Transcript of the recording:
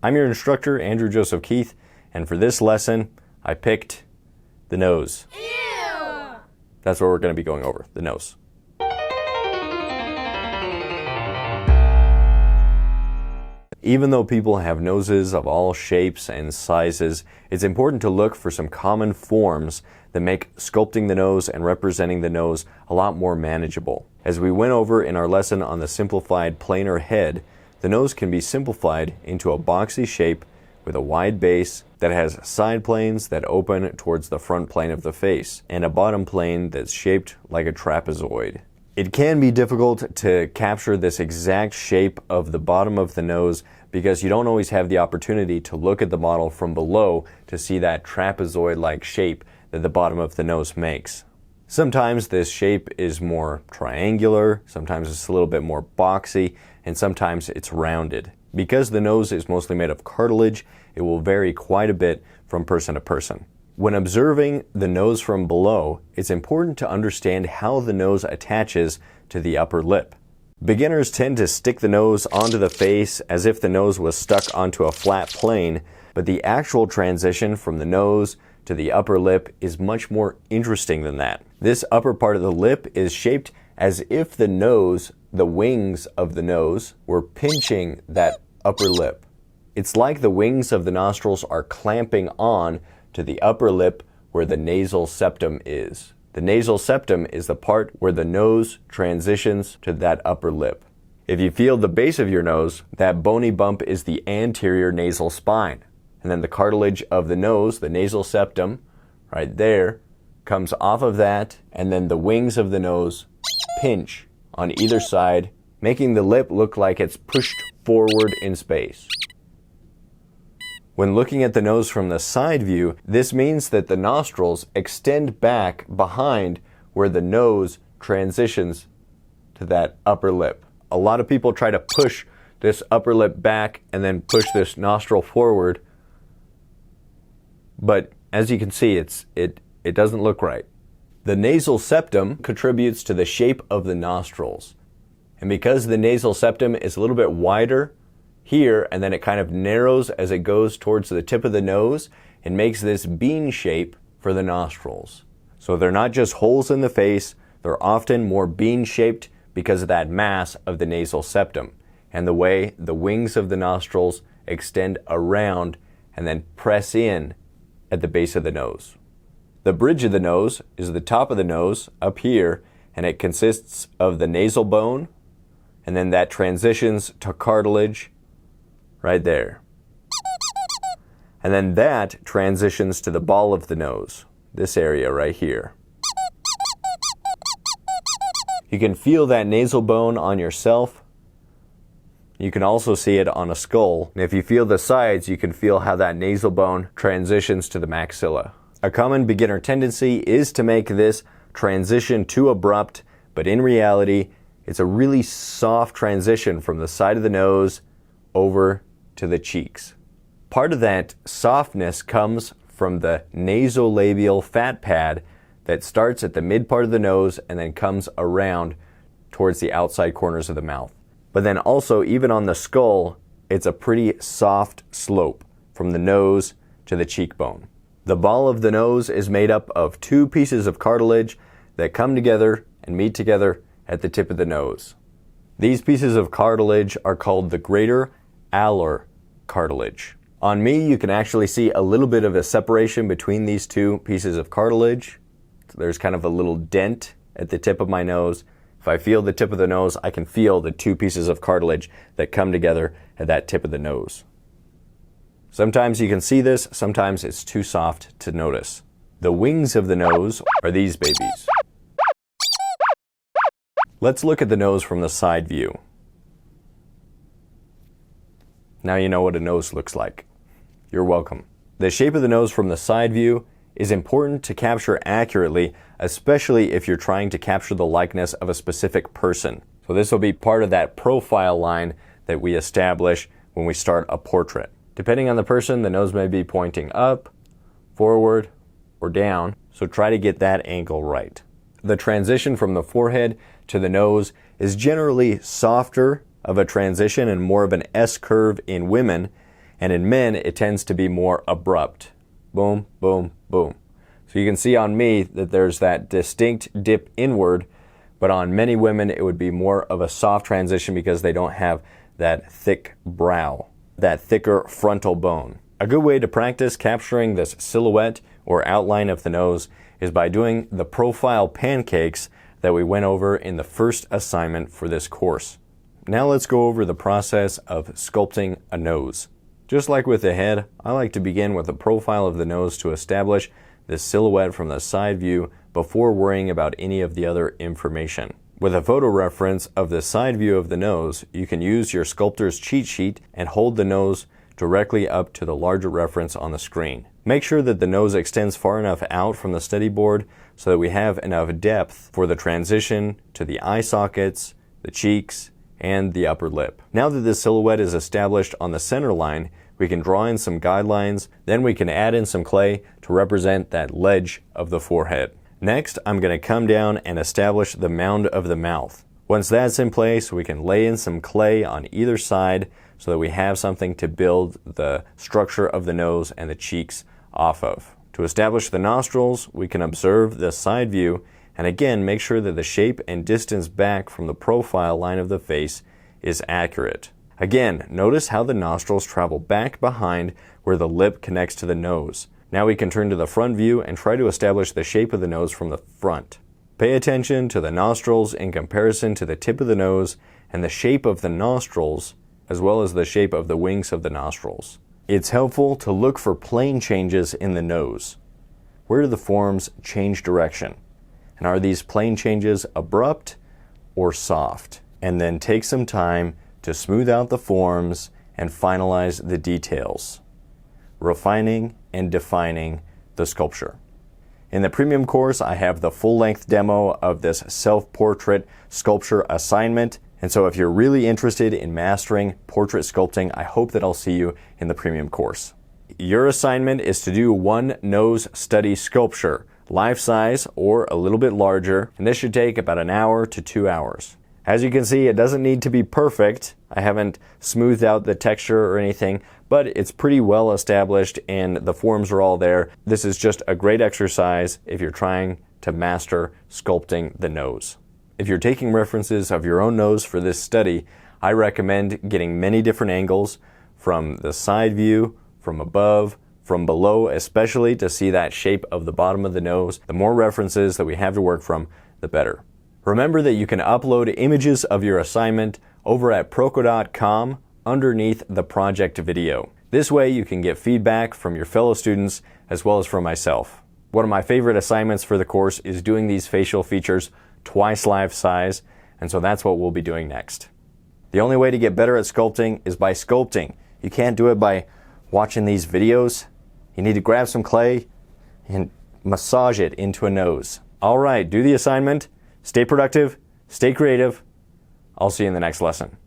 I'm your instructor, Andrew Joseph Keith, and for this lesson, I picked the nose. Ew! That's what we're going to be going over, the nose. Even though people have noses of all shapes and sizes, it's important to look for some common forms that make sculpting the nose and representing the nose a lot more manageable. As we went over in our lesson on the simplified planar head, the nose can be simplified into a boxy shape with a wide base that has side planes that open towards the front plane of the face and a bottom plane that's shaped like a trapezoid. It can be difficult to capture this exact shape of the bottom of the nose because you don't always have the opportunity to look at the model from below to see that trapezoid-like shape that the bottom of the nose makes. Sometimes this shape is more triangular, sometimes it's a little bit more boxy, and sometimes it's rounded. Because the nose is mostly made of cartilage, it will vary quite a bit from person to person. When observing the nose from below, it's important to understand how the nose attaches to the upper lip. Beginners tend to stick the nose onto the face as if the nose was stuck onto a flat plane, but the actual transition from the nose to the upper lip is much more interesting than that. This upper part of the lip is shaped as if the nose, the wings of the nose, were pinching that upper lip. It's like the wings of the nostrils are clamping on to the upper lip where the nasal septum is. The nasal septum is the part where the nose transitions to that upper lip. If you feel the base of your nose, that bony bump is the anterior nasal spine. And then the cartilage of the nose, the nasal septum, right there, comes off of that, and then the wings of the nose pinch on either side, making the lip look like it's pushed forward in space. When looking at the nose from the side view, this means that the nostrils extend back behind where the nose transitions to that upper lip. A lot of people try to push this upper lip back and then push this nostril forward, but as you can see, it doesn't look right. The nasal septum contributes to the shape of the nostrils. And because the nasal septum is a little bit wider here, and then it kind of narrows as it goes towards the tip of the nose, it makes this bean shape for the nostrils. So they're not just holes in the face, they're often more bean-shaped because of that mass of the nasal septum and the way the wings of the nostrils extend around and then press in at the base of the nose. The bridge of the nose is the top of the nose up here, and it consists of the nasal bone, and then that transitions to cartilage right there. And then that transitions to the ball of the nose, this area right here. You can feel that nasal bone on yourself. You can also see it on a skull. And if you feel the sides, you can feel how that nasal bone transitions to the maxilla. A common beginner tendency is to make this transition too abrupt, but in reality, it's a really soft transition from the side of the nose over to the cheeks. Part of that softness comes from the nasolabial fat pad that starts at the mid part of the nose and then comes around towards the outside corners of the mouth. But then also, even on the skull, it's a pretty soft slope from the nose to the cheekbone. The ball of the nose is made up of two pieces of cartilage that come together and meet together at the tip of the nose. These pieces of cartilage are called the greater alar cartilage. On me, you can actually see a little bit of a separation between these two pieces of cartilage. There's kind of a little dent at the tip of my nose. If I feel the tip of the nose, I can feel the two pieces of cartilage that come together at that tip of the nose. Sometimes you can see this, sometimes it's too soft to notice. The wings of the nose are these babies. Let's look at the nose from the side view. Now you know what a nose looks like. You're welcome. The shape of the nose from the side view is important to capture accurately, especially if you're trying to capture the likeness of a specific person. So this will be part of that profile line that we establish when we start a portrait. Depending on the person, the nose may be pointing up, forward, or down, so try to get that angle right. The transition from the forehead to the nose is generally softer of a transition and more of an S curve in women, and in men it tends to be more abrupt. Boom, boom, boom. So you can see on me that there's that distinct dip inward, but on many women it would be more of a soft transition because they don't have that thick brow, that thicker frontal bone. A good way to practice capturing this silhouette or outline of the nose is by doing the profile pancakes that we went over in the first assignment for this course. Now let's go over the process of sculpting a nose. Just like with the head, I like to begin with the profile of the nose to establish the silhouette from the side view before worrying about any of the other information. With a photo reference of the side view of the nose, you can use your sculptor's cheat sheet and hold the nose directly up to the larger reference on the screen. Make sure that the nose extends far enough out from the study board so that we have enough depth for the transition to the eye sockets, the cheeks, and the upper lip. Now that the silhouette is established on the center line, we can draw in some guidelines, then we can add in some clay to represent that ledge of the forehead. Next, I'm going to come down and establish the mound of the mouth. Once that's in place, we can lay in some clay on either side so that we have something to build the structure of the nose and the cheeks off of. To establish the nostrils, we can observe the side view and again make sure that the shape and distance back from the profile line of the face is accurate. Again, notice how the nostrils travel back behind where the lip connects to the nose. Now we can turn to the front view and try to establish the shape of the nose from the front. Pay attention to the nostrils in comparison to the tip of the nose and the shape of the nostrils, as well as the shape of the wings of the nostrils. It's helpful to look for plane changes in the nose. Where do the forms change direction? And are these plane changes abrupt or soft? And then take some time to smooth out the forms and finalize the details, refining and defining the sculpture. In the premium course, I have the full-length demo of this self-portrait sculpture assignment. And so if you're really interested in mastering portrait sculpting, I hope that I'll see you in the premium course. Your assignment is to do one nose study sculpture, life size or a little bit larger, and this should take about an hour to 2 hours. As you can see, it doesn't need to be perfect. I haven't smoothed out the texture or anything, but it's pretty well established and the forms are all there. This is just a great exercise if you're trying to master sculpting the nose. If you're taking references of your own nose for this study, I recommend getting many different angles from the side view, from above, from below, especially to see that shape of the bottom of the nose. The more references that we have to work from, the better. Remember that you can upload images of your assignment over at Proko.com underneath the project video. This way you can get feedback from your fellow students as well as from myself. One of my favorite assignments for the course is doing these facial features twice life size, and so that's what we'll be doing next. The only way to get better at sculpting is by sculpting. You can't do it by watching these videos. You need to grab some clay and massage it into a nose. All right, do the assignment. Stay productive, stay creative. I'll see you in the next lesson.